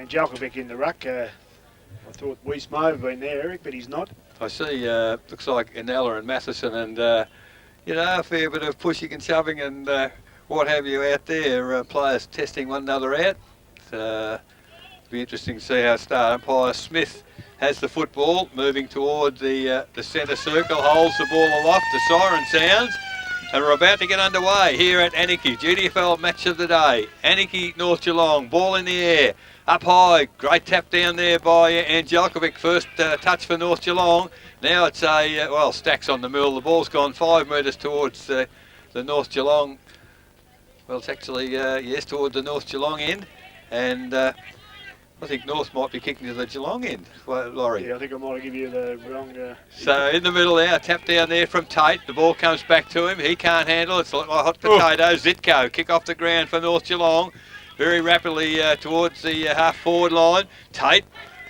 Angelkovic in the ruck. I thought Weiss might have been there, Eric, but he's not. I see, looks like Inella and Matheson and, a fair bit of pushing and shoving and what have you out there. Players testing one another out. It'll be interesting to see how it starts. Umpire Smith has the football, moving toward the centre circle, holds the ball aloft, the siren sounds, and we're about to get underway here at Anakie. GDFL match of the day. Anakie, North Geelong, ball in the air, up high, great tap down there by Angelkovic, first touch for North Geelong. Now it's Stacks on the mill, the ball's gone 5 metres towards the North Geelong, well it's actually, toward the North Geelong end, and I think North might be kicking to the Geelong end, Laurie. Yeah, I think I might have given you the wrong... So in the middle there, a tap down there from Tate. The ball comes back to him. He can't handle it. It's like a hot potato. Zitko, kick off the ground for North Geelong. Very rapidly towards the half-forward line. Tate,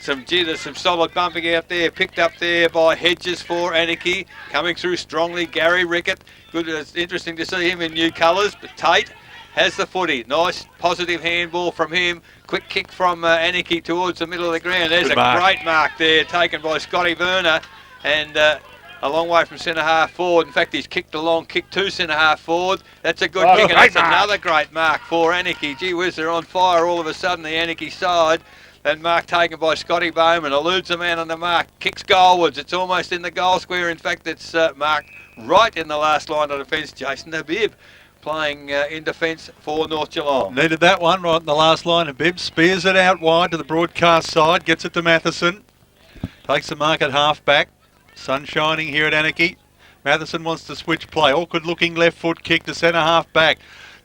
there's some solid bumping out there. Picked up there by Hedges for Anakie. Coming through strongly, Gary Rickett. Good. It's interesting to see him in new colours, but Tate has the footy. Nice positive handball from him. Quick kick from Anakie towards the middle of the ground. There's great mark there taken by Scotty Werner, and a long way from centre half forward. In fact, he's kicked a long kick to centre half forward. That's a good kick, and that's another great mark for Anakie. Gee whiz, they're on fire all of a sudden, the Anakie side. That mark taken by Scotty Bowman, eludes the man on the mark, kicks goalwards. It's almost in the goal square. In fact, it's marked right in the last line of defence. Jason Habib playing in defence for North Geelong. Needed that one right in the last line. Habib spears it out wide to the broadcast side, gets it to Matheson. Takes the mark at half-back. Sun shining here at Anakie. Matheson wants to switch play. Awkward-looking left foot kick to centre half-back.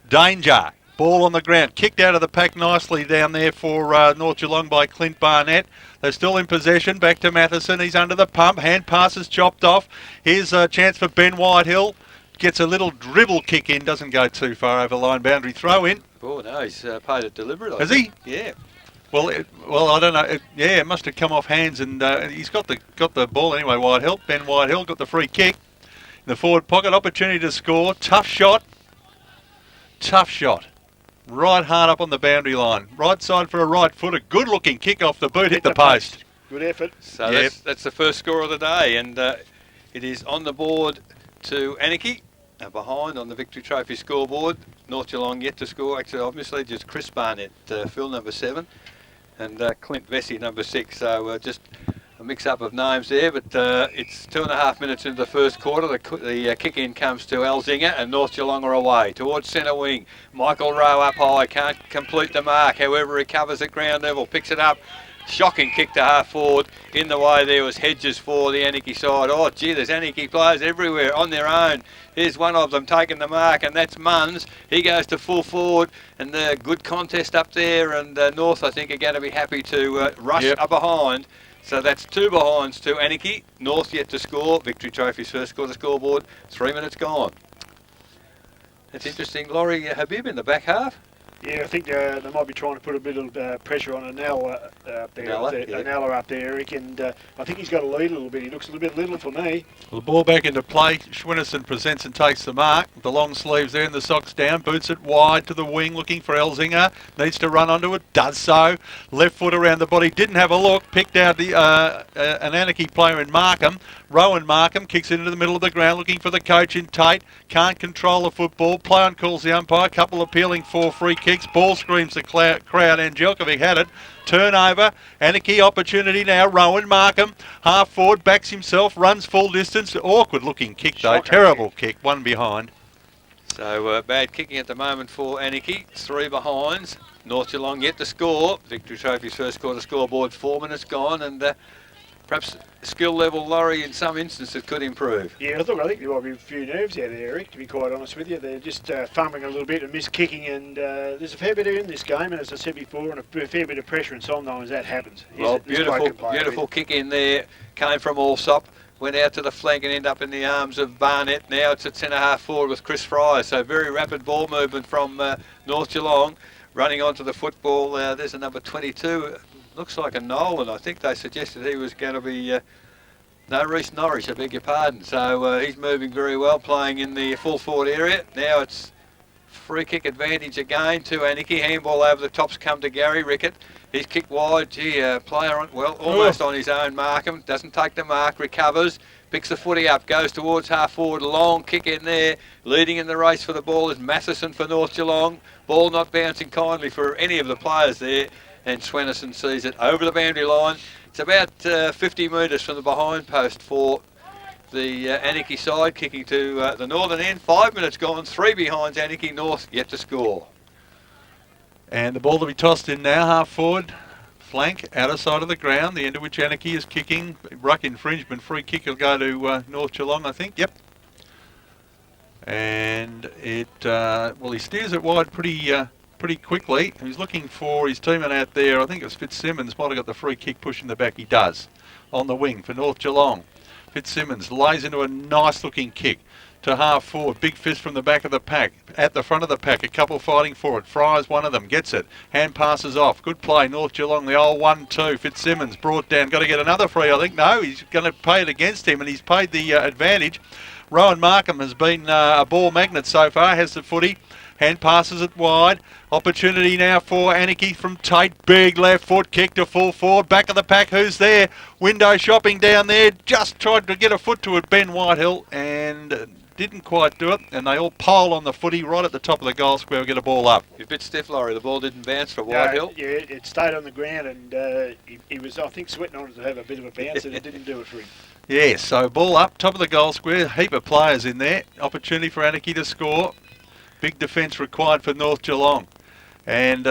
Danger. Ball on the ground. Kicked out of the pack nicely down there for North Geelong by Clint Barnett. They're still in possession. Back to Matheson. He's under the pump. Hand passes chopped off. Here's a chance for Ben Whitehill. Gets a little dribble kick in. Doesn't go too far over line boundary. Throw in. Oh, no. He's paid it deliberately. Has he? Yeah. Well, I don't know. It must have come off hands, and he's got the ball anyway. Whitehill, Ben Whitehill got the free kick in the forward pocket. Opportunity to score. Tough shot. Right hard up on the boundary line. Right side for a right footer. Good looking kick off the boot. Hit the post. Good effort. So that's the first score of the day, and it is on the board to Anakie. Behind on the Victory Trophy scoreboard. North Geelong yet to score. Actually, obviously, just Chris Barnett, Phil number 7, and Clint Vesey number 6. So just a mix-up of names there. But it's 2.5 minutes into the first quarter. The kick-in comes to Elzinga, and North Geelong are away towards centre wing. Michael Rowe up high, can't complete the mark. However, he covers at ground level, picks it up. Shocking kick to half forward. In the way there was Hedges for the Anakie side. Oh gee, there's Anakie players everywhere on their own. Here's one of them taking the mark, and that's Munns. He goes to full forward, and the good contest up there, and North I think are going to be happy to rush up behind. So that's 2 behinds to Anakie. North yet to score. Victory Trophy's first quarter scoreboard. 3 minutes gone. That's interesting. Laurie Habib in the back half. Yeah, I think they might be trying to put a bit of pressure on Anella up there, Anella up there, Eric, and I think he's got to lead a little bit. He looks a little bit little for me. Well, the ball back into play. Schwinnison presents and takes the mark. The long sleeves there and the socks down. Boots it wide to the wing, looking for Elzinga. Needs to run onto it. Does so. Left foot around the body. Didn't have a look. Picked out the an Anakie player in Markham. Rowan Markham kicks it into the middle of the ground, looking for the coach in Tate. Can't control the football. Play on calls the umpire. Couple appealing for free kicks. Ball screams the crowd. Angelkovic had it. Turnover. Anakie opportunity now. Rowan Markham. Half forward. Backs himself. Runs full distance. Awkward looking kick though. Terrible kick. One behind. So bad kicking at the moment for Anakie. 3 behinds. North Geelong yet to score. Victory Trophy's first quarter scoreboard. 4 minutes gone, and perhaps skill level, Laurie, in some instances could improve. Yeah, I think there might be a few nerves out there, Eric, to be quite honest with you. They're just fumbling a little bit and miss-kicking, and there's a fair bit in this game, and as I said before, and a fair bit of pressure, and sometimes that happens. Well, beautiful kick in there, came from Allsop, went out to the flank and ended up in the arms of Barnett. Now it's at centre-half forward with Chris Fryer, so very rapid ball movement from North Geelong. Running onto the football, there's a number 22. Looks like a Nolan. I think they suggested he was going to be... no, Reece Norris, I beg your pardon. So he's moving very well, playing in the full forward area. Now it's free kick advantage again to Anakie. Handball over the tops come to Gary Rickett. He's kicked wide. Gee, player on, well, almost on his own. Markham doesn't take the mark, recovers, picks the footy up, goes towards half forward. Long kick in there. Leading in the race for the ball is Matheson for North Geelong. Ball not bouncing kindly for any of the players there. And Swenison sees it over the boundary line. It's about 50 metres from the behind post for the Anakie side, kicking to the northern end. 5 minutes gone, 3 behinds Anakie. North yet to score. And the ball to be tossed in now, half forward, flank, outer side of the ground, the end of which Anakie is kicking. Ruck infringement, free kick will go to North Geelong, I think. Yep. And it, well, he steers it wide pretty quickly. He's looking for his teammate out there. I think it was Fitzsimmons, might have got the free kick push in the back. He does. On the wing for North Geelong. Fitzsimmons lays into a nice looking kick to half forward. Big fist from the back of the pack. At the front of the pack, a couple fighting for it. Fry's one of them. Gets it. Hand passes off. Good play. North Geelong, the old 1-2. Fitzsimmons brought down. Got to get another free, I think. No, he's going to pay it against him, and he's paid the advantage. Rowan Markham has been a ball magnet so far. Has the footy. Hand passes it wide. Opportunity now for Anakie from Tate. Big left foot kick to full forward. Back of the pack. Who's there? Window shopping down there. Just tried to get a foot to it. Ben Whitehill and didn't quite do it. And they all pile on the footy right at the top of the goal square. Get a ball up. He's a bit stiff, Laurie. The ball didn't bounce for Whitehill. Yeah, it stayed on the ground, and he was, I think, sweating on it to have a bit of a bounce, and it didn't do it for him. Yeah, so ball up, top of the goal square. Heap of players in there. Opportunity for Anakie to score. Big defence required for North Geelong. And,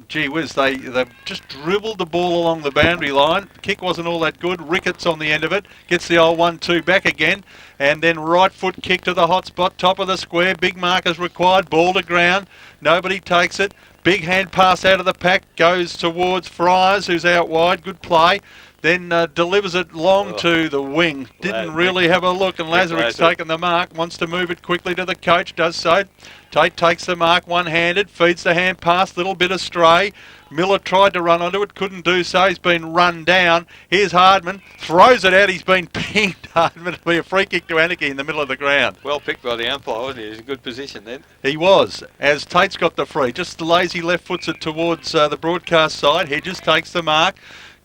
gee whiz, they've just dribbled the ball along the boundary line. Kick wasn't all that good. Ricketts on the end of it. Gets the old 1-2 back again. And then right foot kick to the hot spot, top of the square. Big markers required. Ball to ground. Nobody takes it. Big hand pass out of the pack. Goes towards Fryers, who's out wide. Good play. Then delivers it long to the wing. Didn't really have a look, and Lazaruk's taken the mark. Wants to move it quickly to the coach. Does so. Tate takes the mark one-handed. Feeds the hand pass. Little bit astray. Miller tried to run onto it. Couldn't do so. He's been run down. Here's Hardman. Throws it out. He's been pinged. Hardman. It'll be a free kick to Anakie in the middle of the ground. Well picked by the umpire, wasn't he? He was in good position then. He was, as Tate's got the free. Just lazy left foots it towards the broadcast side. Hedges takes the mark.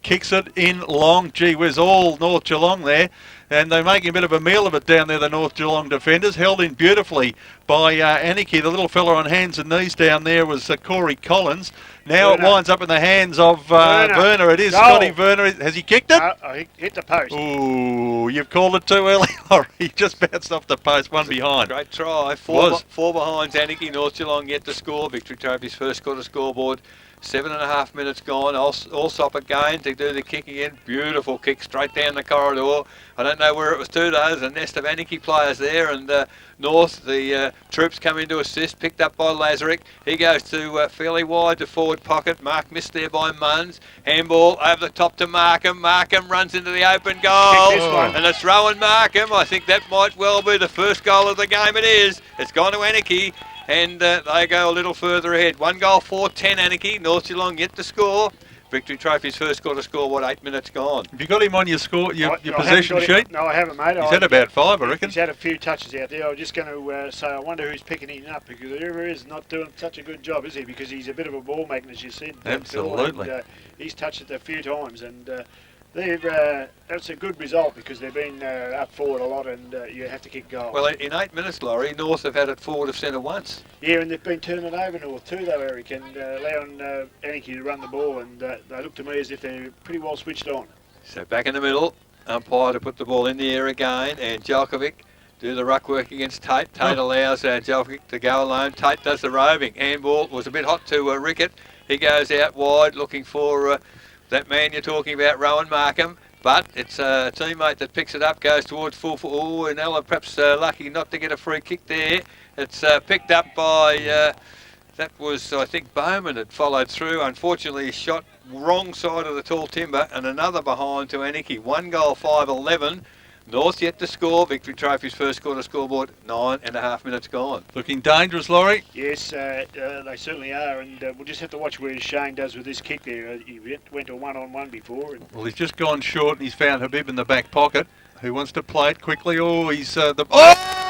Kicks it in long. Gee whiz, all North Geelong there. And they're making a bit of a meal of it down there, the North Geelong defenders. Held in beautifully by Anakie. The little fella on hands and knees down there was Corey Collins. Now it winds up in the hands of Werner. It is Goal. Scotty Werner. Has he kicked it? He hit the post. Ooh, you've called it too early. He just bounced off the post, one behind. Great try. Four behinds Anakie. North Geelong yet to score. Victory Trophy's first quarter scoreboard. 7.5 minutes gone. Allsop again to do the kick again. Beautiful kick straight down the corridor. I don't know where it was to. There's a nest of Anakie players there, and North, the troops come in to assist. Picked up by Lazaruk. He goes to fairly wide to forward pocket. Mark missed there by Munns. Handball over the top to Markham. Markham runs into the open goal, and it's Rowan Markham. I think that might well be the first goal of the game. It is. It's gone to Anakie. And they go a little further ahead. 1 goal, 4-10 Anakie. North Geelong yet to score. Victory Trophy's first quarter score, 8 minutes gone. Have you got him on your score, your possession sheet? No, I haven't, mate. He's had about 5, I reckon. He's had a few touches out there. I was just going to say, I wonder who's picking him up, because whoever is not doing such a good job, is he? Because he's a bit of a ball magnet, as you said. Absolutely. Phil, and, he's touched it a few times, and that's a good result, because they've been up forward a lot, and you have to kick goals. Well, in 8 minutes, Laurie, North have had it forward of centre once. Yeah, and they've been turning it over North too, though, Eric, and allowing Anakie to run the ball, and they look to me as if they're pretty well switched on. So back in the middle, umpire to put the ball in the air again, and Jelkovic do the ruck work against Tate. Tate allows Jelkovic to go alone. Tate does the roving. Handball was a bit hot to Rickett. He goes out wide looking for that man you're talking about, Rowan Markham. But it's a teammate that picks it up, goes towards full. Oh, and Ella perhaps lucky not to get a free kick there. It's picked up by, that was, I think, Bowman had followed through. Unfortunately, he shot wrong side of the tall timber, and another behind to Anakie. 1 goal, 5-11. North yet to score. Victory Trophy's first quarter scoreboard, 9.5 minutes gone. Looking dangerous, Laurie. Yes, they certainly are, and we'll just have to watch where Shane does with this kick there. He went to one-on-one before. And Well, he's just gone short, and he's found Habib in the back pocket, who wants to play it quickly. Oh, he's oh!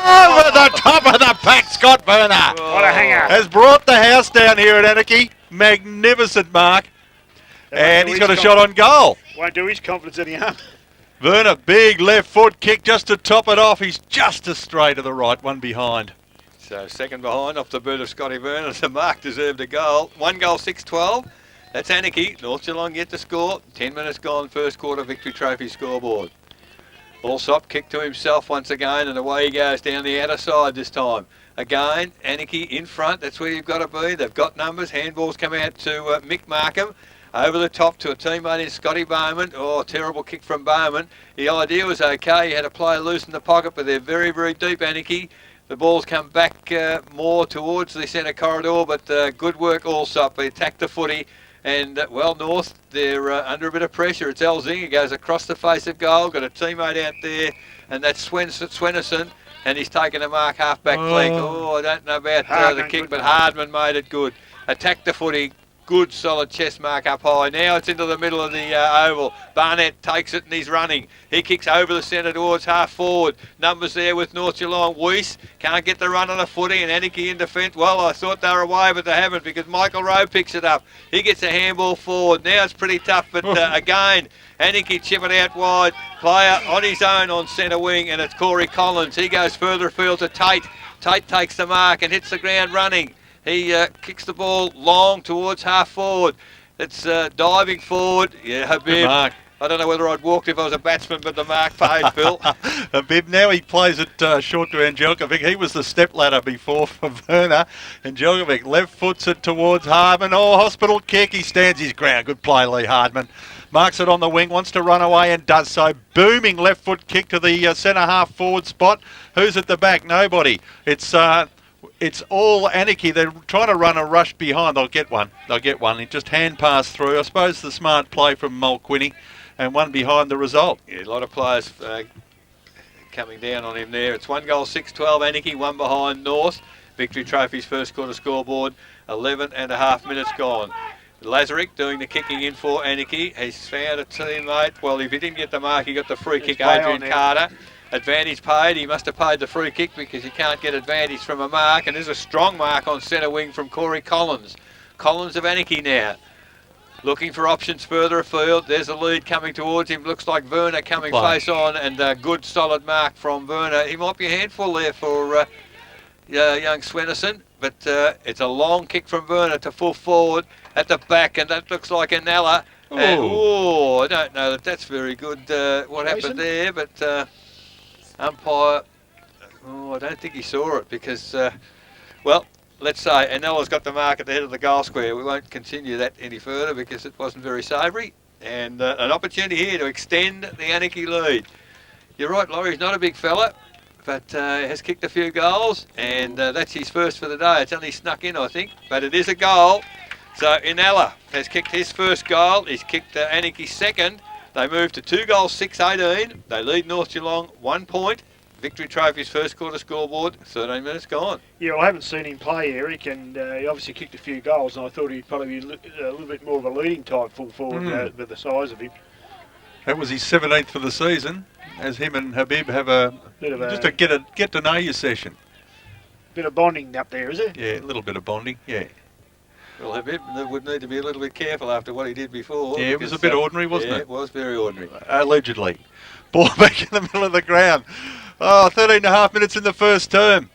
Over the top of the pack, Scott Burner What a hanger. has brought the house down here at Anakie. Magnificent mark. And he's got a shot on goal. Won't do his confidence any harm. Werner, big left foot kick just to top it off. He's just astray to the right, one behind. So second behind off the boot of Scotty Werner. The mark deserved a goal. 1 goal, 6-12. That's Anakie. North Geelong yet to score. 10 minutes gone, first quarter Victory Trophy scoreboard. Allsop kick to himself once again, and away he goes down the outer side this time. Again, Anakie in front. That's where you've got to be. They've got numbers. Handballs come out to Mick Markham. Over the top to a teammate in Scotty Bowman. Oh, terrible kick from Bowman. The idea was okay. He had a player loose in the pocket, but they're very, very deep, Anakie. The ball's come back more towards the centre corridor, but good work Allsop. They attacked the footy. And, well, North, they're under a bit of pressure. It's Elzinga goes across the face of goal. Got a teammate out there, and that's Swennerson. And he's taken a mark half-back flank. Oh, I don't know about the kick, but Hardman made it good. Attacked the footy. Good solid chest mark up high. Now it's into the middle of the oval. Barnett takes it and he's running. He kicks over the centre towards half forward. Numbers there with North Geelong. Weiss can't get the run on a footy, and Anakie in defence. Well, I thought they were away, but they haven't, because Michael Rowe picks it up. He gets a handball forward. Now it's pretty tough, but again, Anakie chip it out wide. Player on his own on centre wing, and it's Corey Collins. He goes further afield to Tate. Tate takes the mark and hits the ground running. He kicks the ball long towards half forward. It's diving forward. Yeah, Habib. Mark. I don't know whether I'd walked if I was a batsman, but the mark paid, Phil. Habib, now he plays it short to Angelkovic. He was the step ladder before for Werner. Angelkovic left foots it towards Hardman. Oh, hospital kick. He stands his ground. Good play, Lee Hardman. Marks it on the wing, wants to run away and does so. Booming left foot kick to the centre half forward spot. Who's at the back? Nobody. It's all Anakie. They're trying to run a rush behind. They'll get one. It just hand pass through. I suppose the smart play from Mulquinny, and one behind the result. Yeah, a lot of players coming down on him there. It's 1 goal, 6-12. Anakie, one behind North. Victory Trophy's first quarter scoreboard. 11 and a half minutes gone. Lazarick doing the kicking in for Anakie. He's found a teammate. Well, if he didn't get the mark, he got the free kick, Adrian Carter. Advantage paid. He must have paid the free kick, because he can't get advantage from a mark. And there's a strong mark on centre wing from Corey Collins. Collins of Anakie now. Looking for options further afield. There's a lead coming towards him. Looks like Werner coming face on, and a good solid mark from Werner. He might be a handful there for young Swennerson, but it's a long kick from Werner to full forward at the back, and that looks like a Nella. I don't know that that's very good what happened there, but umpire, I don't think he saw it, because, well, let's say Anella's got the mark at the head of the goal square. We won't continue that any further because it wasn't very savoury. And an opportunity here to extend the Anakie lead. You're right, Laurie's not a big fella, but has kicked a few goals, and that's his first for the day. It's only snuck in, I think, but it is a goal. So Inella has kicked his first goal. He's kicked Anakie's second. They move to 2 goals, 6-18. They lead North Geelong 1 point. Victory Trophy's first quarter scoreboard, 13 minutes gone. Yeah, well, I haven't seen him play, Eric, and he obviously kicked a few goals, and I thought he'd probably be a little bit more of a leading type full forward with the size of him. That was his 17th for the season, as him and Habib have a get to know you session. Bit of bonding up there, is it? Yeah, a little bit of bonding, yeah. Well, Habib would need to be a little bit careful after what he did before. Yeah, it was a bit ordinary, wasn't it? It was very ordinary. Allegedly. Ball back in the middle of the ground. 13 and a half minutes in the first term.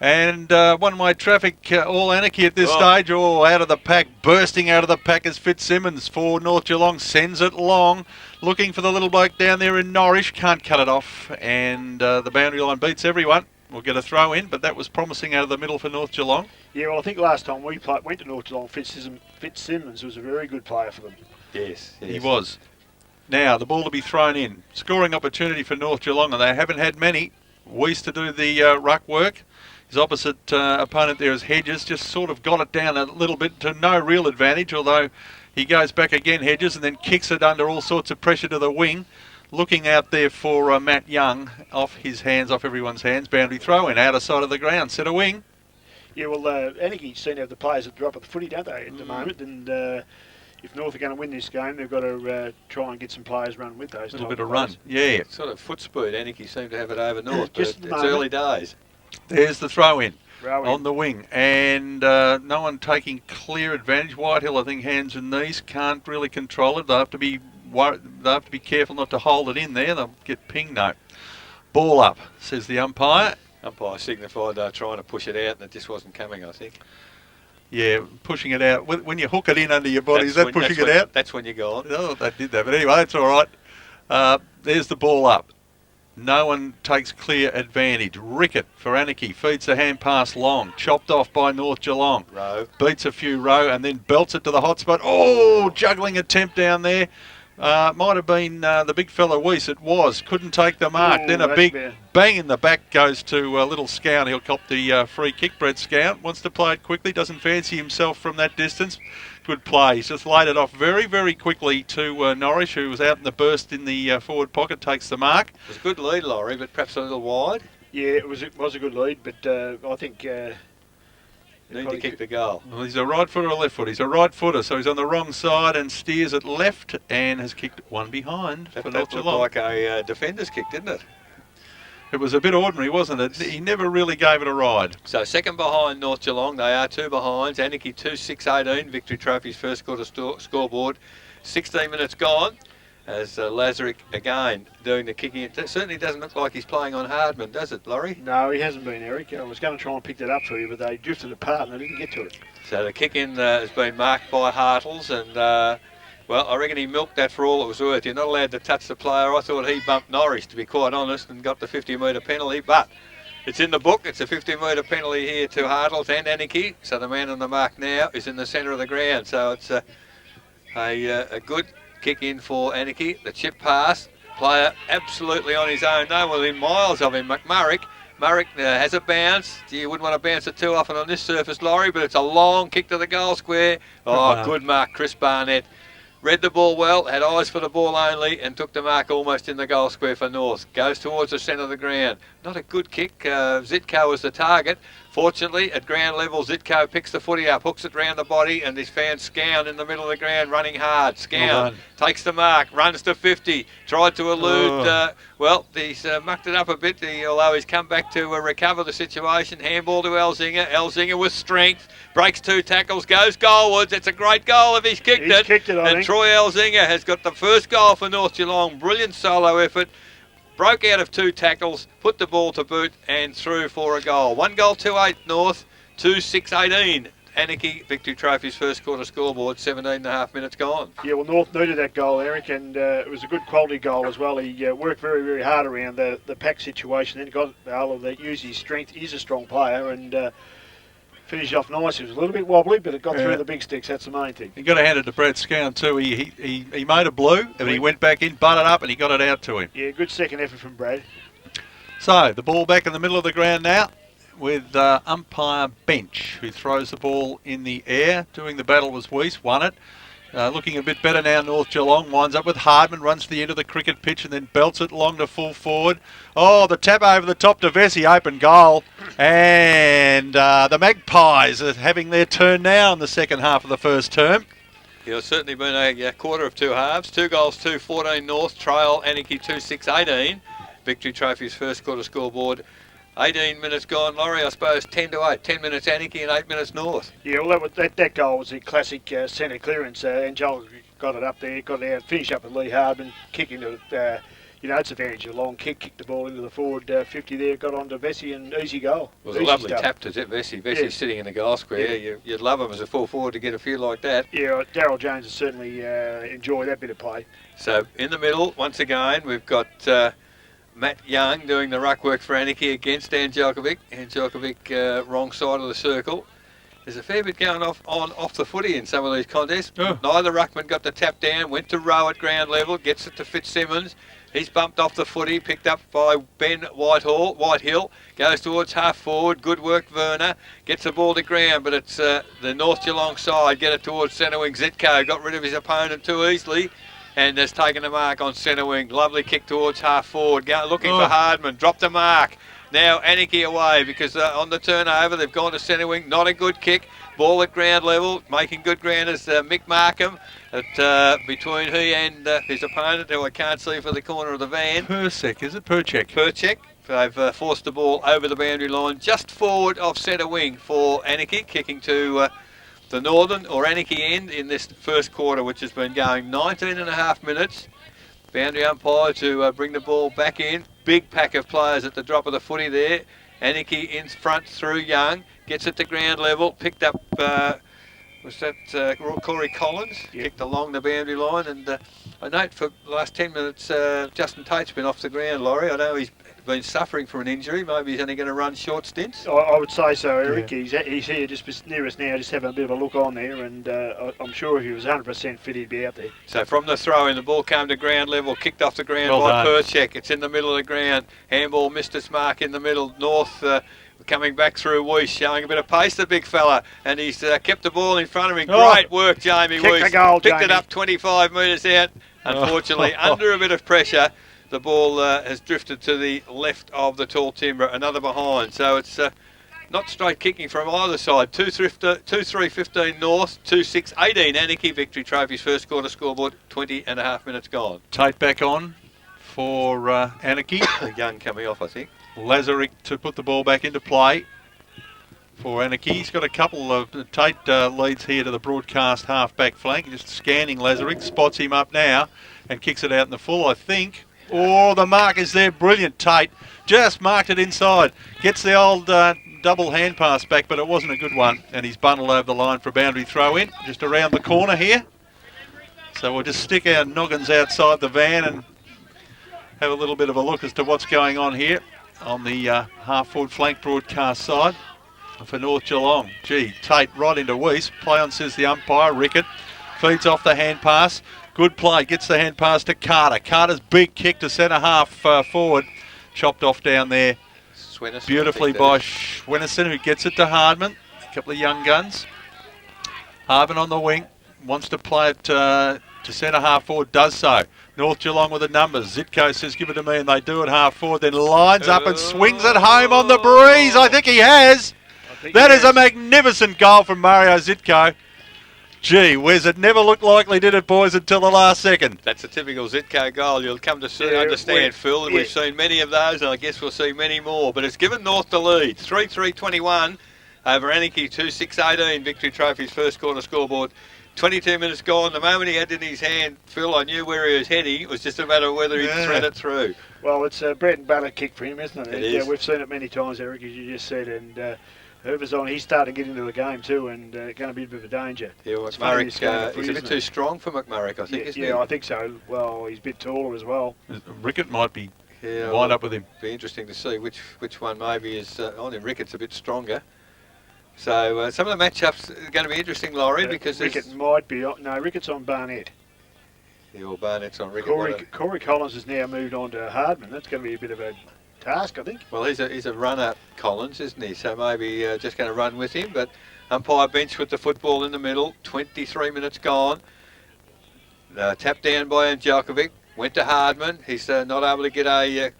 And one-way traffic, all Anakie at this stage. Out of the pack, bursting out of the pack is Fitzsimmons for North Geelong. Sends it long, looking for the little bloke down there in Norwich. Can't cut it off, and the boundary line beats everyone. We'll get a throw in, but that was promising out of the middle for North Geelong. Yeah, well, I think last time we went to North Geelong, Fitzsimmons was a very good player for them. Yes. He was. Now, the ball to be thrown in. Scoring opportunity for North Geelong, and they haven't had many. Weiss to do the ruck work. His opposite opponent there is Hedges. Just sort of got it down a little bit to no real advantage, although he goes back again, Hedges, and then kicks it under all sorts of pressure to the wing. Looking out there for Matt Young, off everyone's hands. Boundary throw in, outer side of the ground, centre wing. Yeah, well, Anakie seem to have the players at the drop of the footy, don't they, at the moment? And if North are going to win this game, they've got to try and get some players running with those. A little bit of run, yeah. Sort of foot speed, Anakie seem to have it over North, but Just it's early days. There's the throw in. Rowan. On the wing, and no one taking clear advantage. Whitehill, I think, hands and knees, can't really control it. They have to be careful not to hold it in there. They'll get pinged. No. Ball up, says the umpire. Umpire signified they were trying to push it out and it just wasn't coming, I think. Yeah, pushing it out. When you hook it in under your body, is that pushing it out? That's when you're gone. Oh, they did that. But anyway, that's all right. There's the ball up. No one takes clear advantage. Rickett for Anakie feeds the hand pass long. Chopped off by North Geelong. Rowe. Beats a few Rowe and then belts it to the hot spot. Oh, juggling attempt down there. Might have been the big fella Weiss. It was. Couldn't take the mark. Ooh, then a big bang in the back goes to Little Scout. He'll cop the free kick. Brett Scout wants to play it quickly. Doesn't fancy himself from that distance. Good play. He's just laid it off very, very quickly to Norris, who was out in the burst in the forward pocket. Takes the mark. It was a good lead, Laurie, but perhaps a little wide. Yeah, it was a good lead, but I think... Need to kick the goal. Well, he's a right footer or left foot. He's a right footer, so he's on the wrong side and steers it left and has kicked one behind. That for looked like a defender's kick, didn't it? It was a bit ordinary, wasn't it? He never really gave it a ride. So second behind North Geelong. They are two behinds. Anakie 2-6-18. Victory Trophy's first quarter scoreboard. 16 minutes gone. As Lazarick again doing the kicking. It certainly doesn't look like he's playing on Hardman, does it, Laurie? No, he hasn't been, Eric. I was going to try and pick that up for you, but they drifted apart and I didn't get to it. So the kick-in has been marked by Hartles, and, well, I reckon he milked that for all it was worth. You're not allowed to touch the player. I thought he bumped Norris, to be quite honest, and got the 50-metre penalty, but it's in the book. It's a 50-metre penalty here to Hartles and Anakie. So the man on the mark now is in the centre of the ground. So it's a good kick in for Anakie. The chip pass, player absolutely on his own. No one within miles of him. McMurrick has a bounce. Gee, you wouldn't want to bounce it too often on this surface, Laurie, but it's a long kick to the goal square. Oh, good mark, Chris Barnett. Read the ball well, had eyes for the ball only, and took the mark almost in the goal square for North. Goes towards the centre of the ground. Not a good kick. Zitko was the target. Fortunately, at ground level, Zitko picks the footy up, hooks it round the body, and this fan Scown in the middle of the ground running hard. Scown takes the mark, runs to 50, tried to elude. Well, he's mucked it up a bit, although he's come back to recover the situation. Handball to Elzinger. Elzinger with strength, breaks two tackles, goes goalwards. It's a great goal if he's kicked it. I think. Troy Elzinger has got the first goal for North Geelong. Brilliant solo effort. Broke out of two tackles, put the ball to boot and through for a goal. 1 goal, 2-8 North, 2-6-18. Anakie Victory Trophy's first quarter scoreboard, 17.5 minutes gone. Yeah, well, North needed that goal, Eric, and it was a good quality goal as well. He worked very, very hard around the pack situation, then got able to use his strength. He's a strong player and finished off nice. It was a little bit wobbly, but it got through the big sticks. That's the main thing. You got to hand it to Brad Scown too. He made a blue, and he went back in, butted up, and he got it out to him. Yeah, good second effort from Brad. So the ball back in the middle of the ground now, with umpire Bench, who throws the ball in the air. Doing the battle was Weiss, won it. Looking a bit better now, North Geelong. Winds up with Hardman, runs to the end of the cricket pitch and then belts it along to full forward. Oh, the tap over the top to Vesey, open goal. And the Magpies are having their turn now in the second half of the first term. It's certainly been a quarter of two halves. 2 goals, 2-14 North, trail Anakie 2-6-18. Victory Trophy's first quarter scoreboard. 18 minutes gone, Laurie, I suppose 10-8. 10 minutes Anakie and 8 minutes North. Yeah, well, that goal was a classic centre clearance. Angel got it up there, got it out, finished up with Lee Hardman, kick into it. It's advantage. A long kick, kicked the ball into the forward 50 there, got onto Vesey and easy goal. It was a lovely tap to Vesey. Vesey's sitting in the goal square. Yeah. You'd love him as a full forward to get a few like that. Yeah, Darryl Jones has certainly enjoyed that bit of play. So in the middle, once again, we've got Matt Young doing the ruck work for Anakie against Angelkovic. Angelkovic wrong side of the circle. There's a fair bit going off the footy in some of these contests. Oh. Neither ruckman got the tap down, went to row at ground level, gets it to Fitzsimmons. He's bumped off the footy, picked up by Ben Whitehill, goes towards half forward. Good work, Werner. Gets the ball to ground, but it's the North Geelong side. Get it towards centre wing. Zitko got rid of his opponent too easily and has taken the mark on centre wing. Lovely kick towards half forward. Looking for Hardman. Dropped the mark. Now Anakie away because on the turnover they've gone to centre wing. Not a good kick. Ball at ground level. Making good ground is Mick Markham. Between he and his opponent, who I can't see for the corner of the van. Persek, is it? Perchek. Perchek. They've forced the ball over the boundary line, just forward of centre wing for Anakie, kicking to the northern or Anakie end in this first quarter, which has been going 19.5 minutes. Boundary umpire to bring the ball back in. Big pack of players at the drop of the footy there. Anakie in front through Young, gets it to ground level, picked up, was that Corey Collins? Yep. Kicked along the boundary line, and I note for the last 10 minutes Justin Tate's been off the ground, Laurie. I know he's been suffering from an injury. Maybe he's only going to run short stints. I would say so, Eric. Yeah. He's here just near us now, just having a bit of a look on there, and I'm sure if he was 100% fit, he'd be out there. So from the throw in, the ball came to ground level, kicked off the ground by Perchek. It's in the middle of the ground. Handball missed its mark in the middle. North coming back through Weiss, showing a bit of pace, the big fella, and he's kept the ball in front of him. Great work, Jamie Weiss. Picked it up 25 metres out. Unfortunately, under a bit of pressure, the ball has drifted to the left of the tall timber, another behind. So it's not straight kicking from either side. 2-3-15 North, 2-6-18 Anakie. Victory Trophy's first quarter scoreboard, 20.5 minutes gone. Tate back on for Anakie. Young coming off, I think. Lazaric to put the ball back into play for Anakie. He's got a couple of Tate leads here to the broadcast half-back flank. Just scanning Lazaric, spots him up now and kicks it out in the full, I think. Oh, the mark is there. Brilliant, Tate. Just marked it inside. Gets the old double hand pass back, but it wasn't a good one. And he's bundled over the line for a boundary throw in, just around the corner here. So we'll just stick our noggins outside the van and have a little bit of a look as to what's going on here on the half-forward flank broadcast side for North Geelong. Gee, Tate right into Weiss. Play on, says the umpire. Rickett feeds off the hand pass. Good play, gets the hand pass to Carter. Carter's big kick to centre half forward. Chopped off down there beautifully by Schwinnison, who gets it to Hardman. A couple of young guns. Hardman on the wing. Wants to play it to centre half forward. Does so. North Geelong with the numbers. Zitko says give it to me, and they do it half forward. Then lines up and swings it home on the breeze. I think he has. That is a magnificent goal from Mario Zitko. Gee whiz, it never looked likely, did it, boys, until the last second. That's a typical Zitko goal. You'll come to understand, Phil, and we've seen many of those, and I guess we'll see many more. But it's given North the lead, 3-3-21 over Anakie, 2-6-18, Victory Trophy's first quarter scoreboard. 22 minutes gone. The moment he had it in his hand, Phil, I knew where he was heading. It was just a matter of whether he'd thread it through. Well, it's a bread and butter kick for him, isn't it? It is. We've seen it many times, Eric, as you just said, and whoever's on, he's starting to get into the game too, and going to be a bit of a danger. Yeah, well, McMurray, he's a bit too strong for McMurray, I think, isn't he? Yeah, I think so. Well, he's a bit taller as well. Rickett might be wind up with him. Be interesting to see which one maybe is on him. Rickett's a bit stronger. So some of the matchups are going to be interesting, Laurie, because Rickett might be on. No, Rickett's on Barnett. Yeah, well, Barnett's on Rickett. Corey Collins has now moved on to Hardman. That's going to be a bit of a task, I think. Well, he's a runner, Collins, isn't he? So maybe just going to run with him. But umpire bench with the football in the middle. 23 minutes gone. Tapped down by Angelkovic. Went to Hardman. He's not able to get a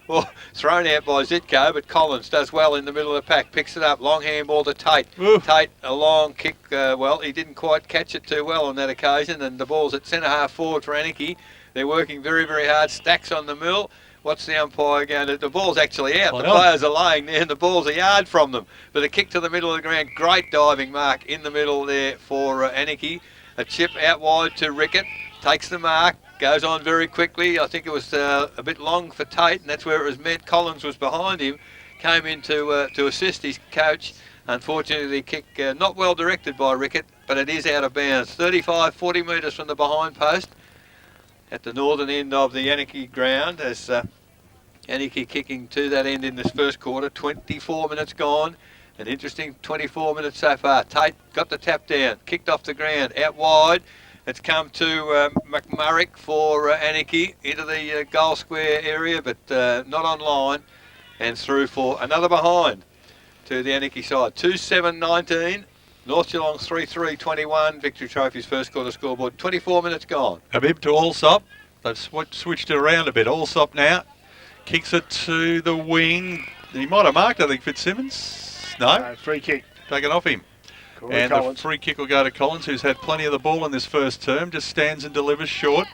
thrown out by Zitko, but Collins does well in the middle of the pack. Picks it up. Long handball to Tate. Ooh. Tate, a long kick. Well, he didn't quite catch it too well on that occasion. And the ball's at centre half forward for Anakie. They're working very, very hard. Stacks on the mill. What's the umpire going to... The ball's actually out. The players are laying there and the ball's a yard from them. But a kick to the middle of the ground. Great diving mark in the middle there for Anakie. A chip out wide to Rickett. Takes the mark. Goes on very quickly. I think it was a bit long for Tate, and that's where it was meant. Collins was behind him. Came in to assist his coach. Unfortunately, the kick not well directed by Rickett, but it is out of bounds. 40 metres from the behind post at the northern end of the Anakie ground, as Anakie kicking to that end in this first quarter. 24 minutes gone. An interesting 24 minutes so far. Tate got the tap down, kicked off the ground, out wide. It's come to McMurray for Anakie into the goal square area, but not on line, and through for another behind to the Anakie side. 2-7-19. North Geelong 3-3-21. Victory Trophy's first quarter scoreboard. 24 minutes gone. Habib to Allsop. They've switched it around a bit. Allsop now kicks it to the wing. He might have marked, I think, Fitzsimmons. No? Free kick. Taken off him. And the free kick will go to Collins, who's had plenty of the ball in this first term. Just stands and delivers short.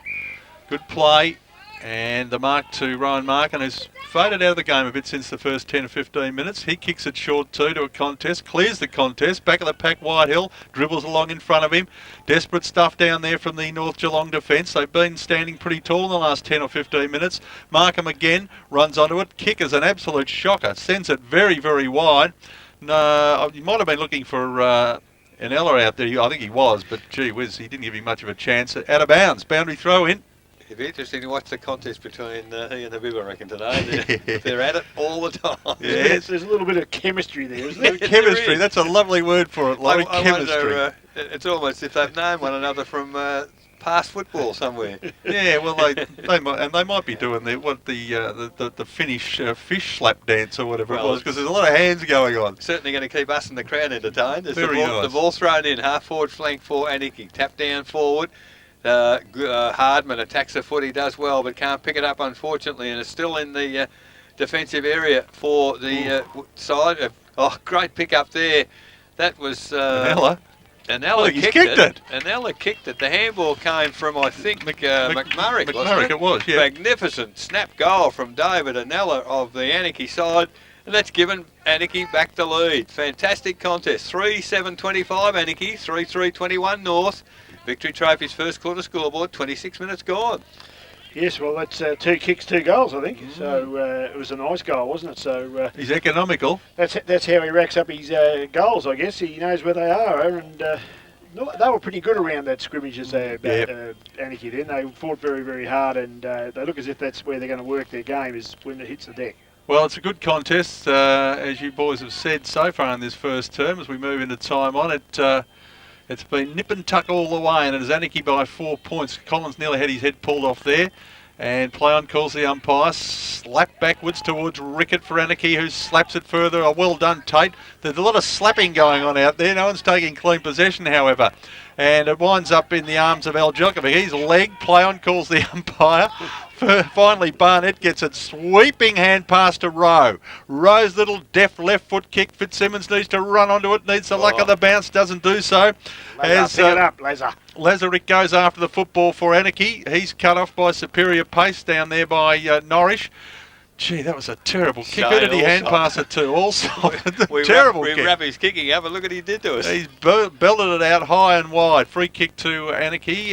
Good play. And the mark to Rowan Markin, who's faded out of the game a bit since the first 10 or 15 minutes. He kicks it short too to a contest, clears the contest, back of the pack Whitehill, dribbles along in front of him. Desperate stuff down there from the North Geelong defence. They've been standing pretty tall in the last 10 or 15 minutes. Markham again, runs onto it. Kick is an absolute shocker, sends it very, very wide. No, you might have been looking for Anella out there. I think he was, but gee whiz, he didn't give him much of a chance. Out of bounds, boundary throw in. It'd be interesting to watch the contest between he and the Bib, I reckon, today. They're at it all the time. Yes, there's a little bit of chemistry there, isn't there? Chemistry, that's a lovely word for it, lovely chemistry. Wonder, it's almost if they've known one another from past football somewhere. Yeah, well, they might be doing the Finnish fish slap dance or whatever it was, because there's a lot of hands going on. Certainly going to keep us and the crowd entertained. There's Very nice. The ball thrown in, half forward flank for Anakie, tap down forward. Hardman attacks the foot, he does well, but can't pick it up unfortunately, and it's still in the defensive area for the side. Great pick up there. That was Anella. Anella kicked it. Anella kicked it. The handball came from, I think, McMurray. McMurray, it was, yeah. Magnificent snap goal from David Anella of the Anakie side. And that's given Anakie back the lead. Fantastic contest. 3-7-25 Anakie, 3-3-21 North. Victory Trophy's first quarter scoreboard, 26 minutes gone. Yes, well, that's 2 kicks, 2 goals, I think. So it was a nice goal, wasn't it? So he's economical. That's how he racks up his goals, I guess. He knows where they are, and they were pretty good around that scrimmage as Anakie then. They fought very, very hard, and they look as if that's where they're going to work their game, is when it hits the deck. Well, it's a good contest, as you boys have said so far in this first term. As we move into time on it, it's been nip and tuck all the way, and it is Anakie by 4 points. Collins nearly had his head pulled off there. And play on calls the umpire. Slap backwards towards Rickett for Anakie, who slaps it further. Well done, Tate. There's a lot of slapping going on out there. No one's taking clean possession, however. And it winds up in the arms of Al Djokovic. He's leg. Play on calls the umpire. Finally, Barnett gets it. Sweeping hand pass to Rowe. Rowe's little deft left foot kick. Fitzsimmons needs to run onto it. Needs the luck of the bounce. Doesn't do so. Pick it up, Lazar. Lazarick goes after the football for Anakie. He's cut off by superior pace down there by Norrish. Gee, that was a terrible kick. Who did he hand pass it to? Also, terrible kick. We wrap his kicking up, and look what he did to us. He's belted it out high and wide. Free kick to Anakie.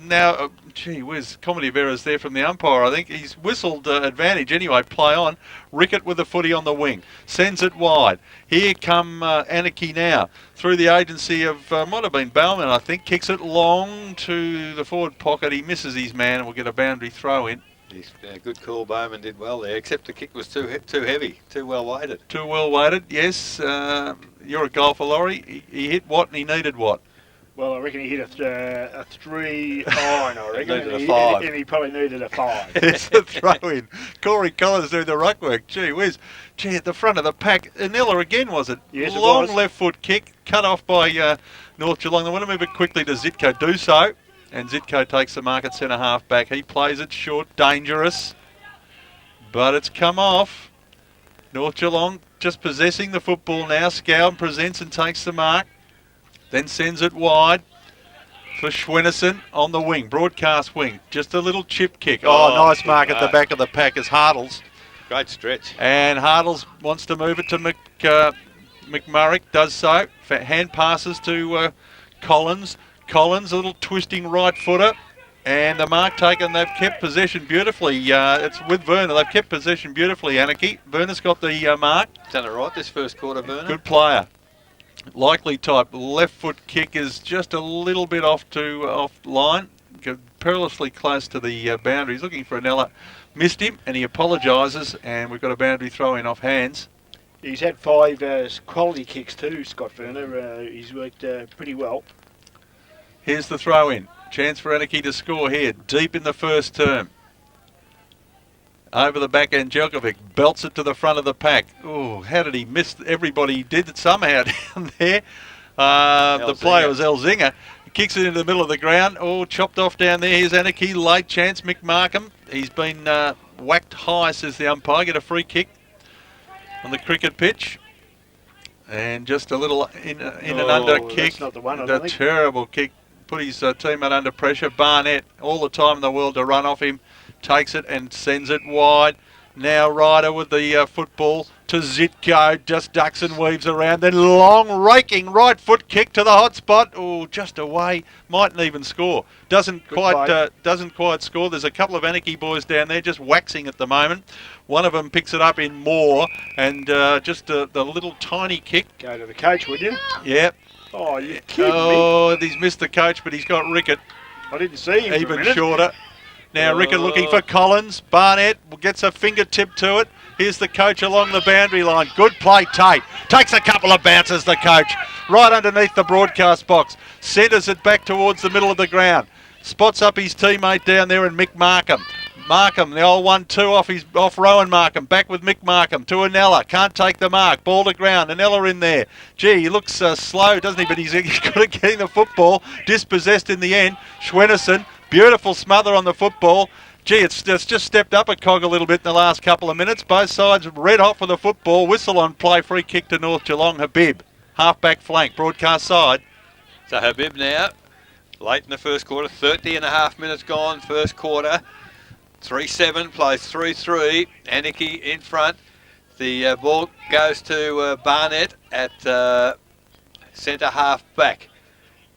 Now, gee whiz, comedy of errors there from the umpire. I think he's whistled advantage anyway. Play on. Rickett with the footy on the wing. Sends it wide. Here come Anakie now. Through the agency of, might have been Bowman, I think. Kicks it long to the forward pocket. He misses his man and will get a boundary throw in. Good call. Bowman did well there, except the kick was too heavy, too well weighted. Too well weighted, yes. You're a golfer, Laurie. He hit what and he needed what? Well, I reckon he hit a 3 iron, I reckon. Needed a 5. And he probably needed a 5. It's a throw-in. Corey Collins doing the ruck work. Gee whiz. Gee, at the front of the pack. Anella again, was it? Yes, it Long was. left foot kick, cut off by North Geelong. They want to move it quickly to Zitko. Do so. And Zitko takes the mark at centre half back. He plays it short, dangerous. But it's come off. North Geelong just possessing the football now. Scowen presents and takes the mark. Then sends it wide for Schwennerson on the wing. Broadcast wing. Just a little chip kick. Oh, nice mark at the back of the pack is Hartles. Great stretch. And Hartles wants to move it to McMurray. Does so. Hand passes to Collins. Collins, a little twisting right footer, and the mark taken. They've kept possession beautifully. It's with Werner. They've kept possession beautifully, Anakie. Werner's got the mark. Done it right this first quarter, Werner. Good player. Likely type. Left foot kick is just a little bit off line. Perilously close to the boundary. He's looking for Anella. Missed him, and he apologises, and we've got a boundary throw in off hands. He's had 5 quality kicks too, Scott Werner. He's worked pretty well. Here's the throw in. Chance for Anakie to score here. Deep in the first term. Over the back end, Djokovic belts it to the front of the pack. Oh, how did he miss everybody? He did it somehow down there. The player was Elzinger. He kicks it into the middle of the ground. Oh, chopped off down there. Here's Anakie. Late chance. Mick Markham. He's been whacked high, says the umpire. Get a free kick on the cricket pitch. And just a little in and under kick. That's not the one, I a don't think. Terrible kick. Put his teammate under pressure. Barnett, all the time in the world to run off him. Takes it and sends it wide. Now Ryder with the football to Zitko, just ducks and weaves around, then long raking right foot kick to the hot spot. Oh, just away, mightn't even score. Doesn't quite score. There's a couple of Anakie boys down there just waxing at the moment. One of them picks it up in more, and just the little tiny kick. Go to the coach, would you? Yep. Oh, you kidding me? Oh, he's missed the coach, but he's got Rickett. I didn't see him. Even shorter. Now Rickett looking for Collins. Barnett gets a fingertip to it. Here's the coach along the boundary line. Good play, Tate. Takes a couple of bounces, the coach. Right underneath the broadcast box. Centres it back towards the middle of the ground. Spots up his teammate down there and Mick Markham. Markham, the old 1-2 off Rowan Markham. Back with Mick Markham to Anella. Can't take the mark. Ball to ground. Anella in there. Gee, he looks slow, doesn't he? But he's good at getting the football. Dispossessed in the end. Schwennerson. Beautiful smother on the football. Gee, it's just stepped up a cog a little bit in the last couple of minutes. Both sides red hot for the football. Whistle on play. Free kick to North Geelong. Habib, half-back flank, broadcast side. So Habib now, late in the first quarter, 30.5 minutes gone, first quarter. 3-7, plays 3-3. Anakie in front. The ball goes to Barnett at centre half-back.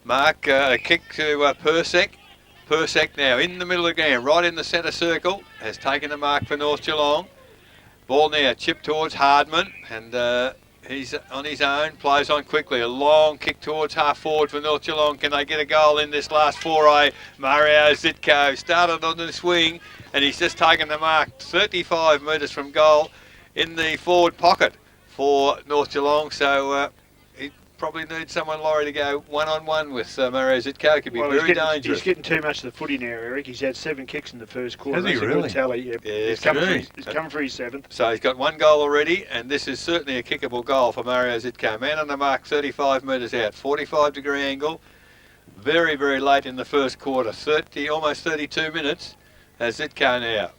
Mark, a kick to Persek. Persek now in the middle of the game, right in the centre circle, has taken the mark for North Geelong. Ball now chipped towards Hardman, and he's on his own, plays on quickly. A long kick towards half forward for North Geelong. Can they get a goal in this last foray? Mario Zitko started on the swing, and he's just taken the mark 35 metres from goal in the forward pocket for North Geelong. So he probably needs someone, Laurie, to go one-on-one with Mario Zitko. Could be very dangerous. He's getting too much of the footy now, Eric. He's had 7 kicks in the first quarter. Has he That's a really? good tally. Yep. Yeah, he's come for his 7th. So he's got 1 goal already, and this is certainly a kickable goal for Mario Zitko. Man on the mark, 35 metres out, 45-degree angle. Very, very late in the first quarter, almost 32 minutes. As Zitko now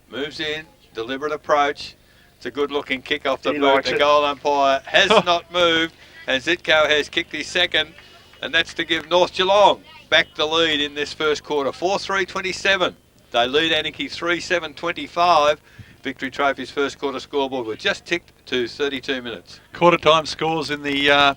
moves in, deliberate approach. It's a good-looking kick off the boot. The goal umpire has not moved, and Zitko has kicked his second, and that's to give North Geelong back the lead in this first quarter. 4-3-27. They lead Anakie 3-7-25. Victory Trophy's first quarter scoreboard. We're just ticked to 32 minutes. Quarter time scores in the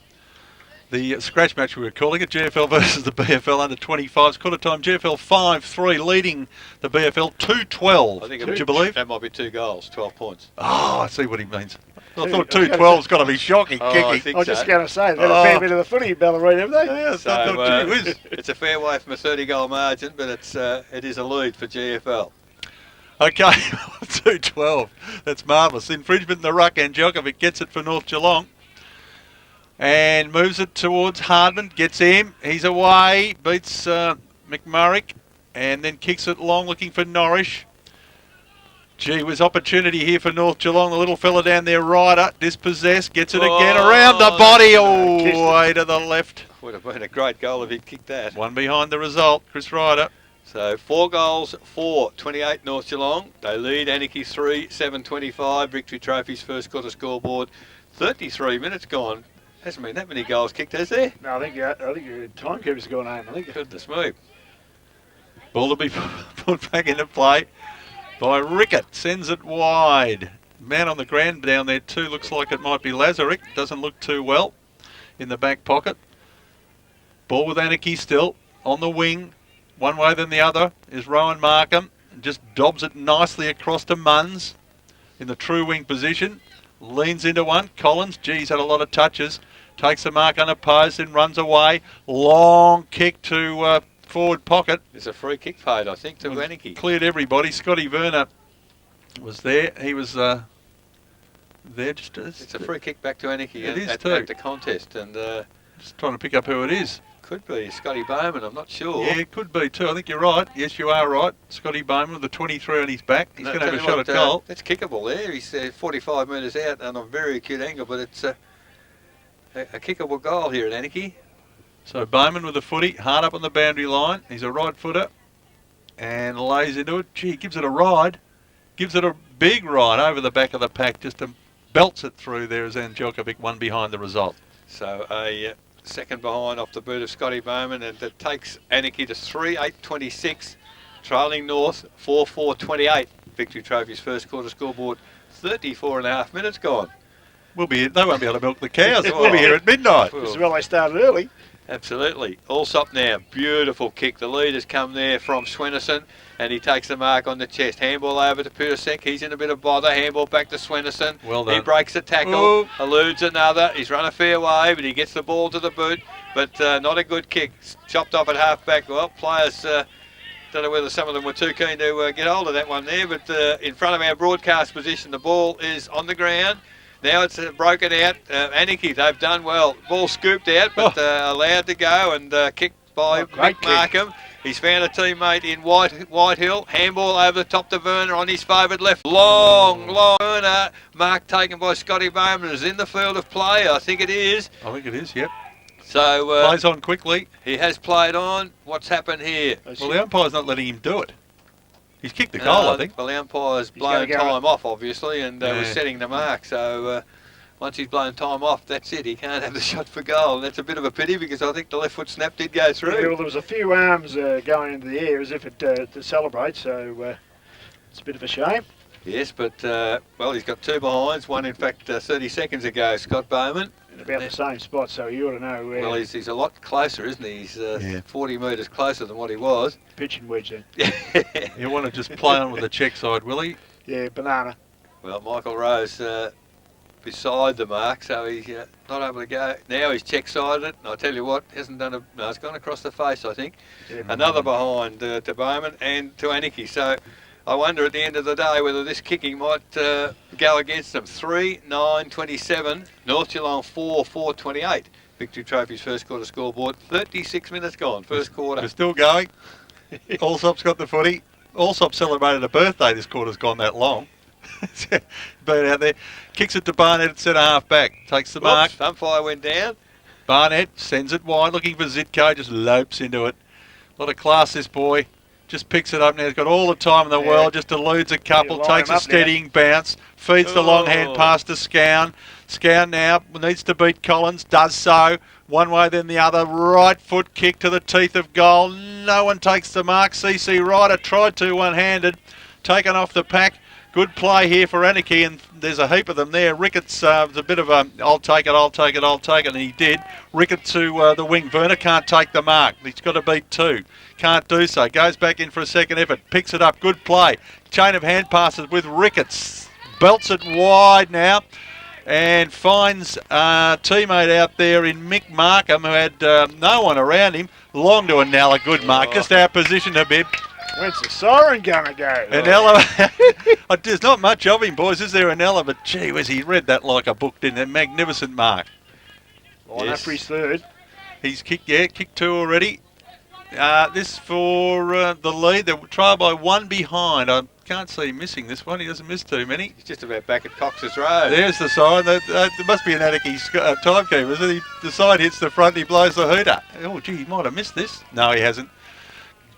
scratch match we were calling it, GFL versus the BFL under 25s. Quarter time, GFL 5-3, leading the BFL 2-12. I think Would you believe? That might be 2 goals, 12 points. Oh, I see what he means. I thought 2-12's got to be shocking, kicking. I was just going to say, they've had a fair bit of the footy, Ballerina, haven't they? Yeah, So, it's a fair way from a 30-goal margin, but it is a lead for GFL. Okay, 2-12. That's marvellous. Infringement in the ruck, and Djokovic gets it for North Geelong. And moves it towards Hardman, gets him, he's away, beats McMurray, and then kicks it long looking for Norrish. Gee whiz, opportunity here for North Geelong. The little fella down there, Ryder, dispossessed, gets it again around the body. Oh, way to the left. Would have been a great goal if he'd kicked that. One behind the result, Chris Ryder. So 4 goals for 28 North Geelong. They lead Anakie 3-7-25. Victory Trophy's first quarter scoreboard. 33 minutes gone. Hasn't been that many goals kicked, has there? No, I think your timekeeper's gone home. I think. Goodness me. Ball to be put back into play by Rickett. Sends it wide. Man on the ground down there too. Looks like it might be Lazarick. Doesn't look too well in the back pocket. Ball with Anakie still on the wing. One way than the other is Rowan Markham. Just dobs it nicely across to Munns in the true wing position. Leans into one. Collins, geez, had a lot of touches. Takes the mark unopposed and runs away. Long kick to forward pocket. There's a free kick paid, I think, to Anakie. Cleared everybody. Scotty Werner was there. He was there just as... It's a free kick back to Anakie at the contest. And just trying to pick up who it is. Could be Scotty Bowman, I'm not sure. Yeah, it could be too. I think you're right. Yes, you are right. Scotty Bowman with the 23 on his back. He's going to have a shot at goal. That's kickable there. He's 45 metres out on a very acute angle, but it's a kickable goal here at Anakie. So Bowman with the footy, hard up on the boundary line. He's a right footer and lays into it. Gee, gives it a ride. Gives it a big ride over the back of the pack. Just belts it through there as Djokovic, one behind the result. So a second behind off the boot of Scotty Bowman, and that takes Anakie to 3-8-26, trailing North 4-4-28. Victory Trophy's first quarter scoreboard. 34.5 minutes gone. They won't be able to milk the cows. We'll be here at midnight. As well, they started early. Absolutely. Allsop now. Beautiful kick. The lead has come there from Swennerson, and he takes the mark on the chest. Handball over to Purasek. He's in a bit of bother. Handball back to Swennerson. Well done. He breaks the tackle. Ooh. Eludes another. He's run a fair way, but he gets the ball to the boot. But not a good kick. Chopped off at half-back. Well, players... don't know whether some of them were too keen to get hold of that one there, but in front of our broadcast position, the ball is on the ground. Now it's broken out. Anakie, they've done well. Ball scooped out, but allowed to go and kicked by Mick Markham. He's found a teammate in Whitehill. Handball over the top to Werner on his favoured left. Long Werner. Mark taken by Scotty Bowman is in the field of play. I think it is. I think it is, yep. So plays on quickly. He has played on. What's happened here? Well, the umpire's not letting him do it. He's kicked the goal, I think. Well, the umpire's blown time off, obviously, and was setting the mark. So once he's blown time off, that's it. He can't have the shot for goal. And that's a bit of a pity because I think the left foot snap did go through. Yeah, well, there was a few arms going into the air as if it to celebrate, so it's a bit of a shame. Yes, but, well, he's got two behinds. One, in fact, 30 seconds ago, Scott Bowman. In about the same spot, so you ought to know where. Well, he's a lot closer, isn't he? He's 40 metres closer than what he was. Pitching wedge then. You want to just play on with the check side, will he? Yeah, banana. Well, Michael Rose beside the mark, so he's not able to go. Now he's check-sided it, and I tell you what, hasn't done a... No, it's gone across the face, I think. Yeah, another behind to Bowman and to Anakie. So I wonder at the end of the day whether this kicking might go against them. 3-9-27, North Geelong 4-4-28. Victory Trophy's first quarter scoreboard. 36 minutes gone, first quarter. We're still going. Allsop's got the footy. Allsop celebrated a birthday. This quarter's gone that long. Been out there. Kicks it to Barnett at centre half back. Takes the mark. Umpire went down. Barnett sends it wide, looking for Zitko. Just lopes into it. A lot of class, this boy. Just picks it up now. He's got all the time in the world. Just eludes a couple. Takes a steadying bounce. Feeds the long hand pass to Scown. Scown now needs to beat Collins. Does so. One way then the other. Right foot kick to the teeth of goal. No one takes the mark. CC Ryder tried to one-handed. Taken off the pack. Good play here for Anakie, and there's a heap of them there. Ricketts was a bit of a, I'll take it, and he did. Rickett to the wing. Werner can't take the mark. He's got to beat two. Can't do so. Goes back in for a second effort. Picks it up. Good play. Chain of hand passes with Ricketts. Belts it wide now and finds a teammate out there in Mick Markham who had no one around him. Long to Anella. Good mark. Just out position a bit. Where's the siren gonna go? Anella, there's not much of him, boys, is there, Anella? But gee whiz, he read that like a book, didn't he? Magnificent mark. Line up for his third. He's kicked two already. This for the lead. They're trial by one behind. I can't see him missing this one. He doesn't miss too many. He's just about back at Cox's Road. There's the siren. There must be an Anakie's timekeeper, isn't he? The side hits the front, he blows the hooter. Oh, gee, he might have missed this. No, he hasn't.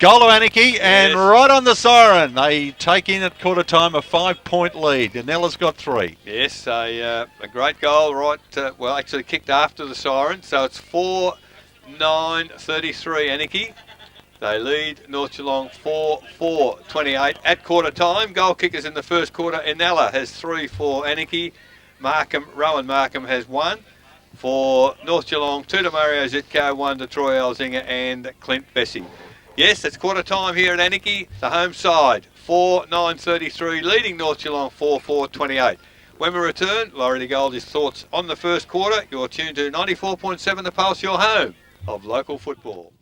Goal to Anakie, and right on the siren. They take in at quarter time a 5-point lead. Anella's got three. Yes, a great goal, right? Well, actually kicked after the siren. So it's 4-9-33 Anakie. They lead North Geelong 4-4-28 at quarter time. Goal kickers in the first quarter. Anella has 3 for Anakie. Rowan Markham has 1 for North Geelong. 2 to Mario Zitko, 1 to Troy Elzinga and Clint Bessie. Yes, it's quarter time here at Anakie, the home side, 4-9-33, leading North Geelong 4-4-28. When we return, Laurie de Goldie's thoughts on the first quarter. You're tuned to 94.7 The Pulse, your home of local football.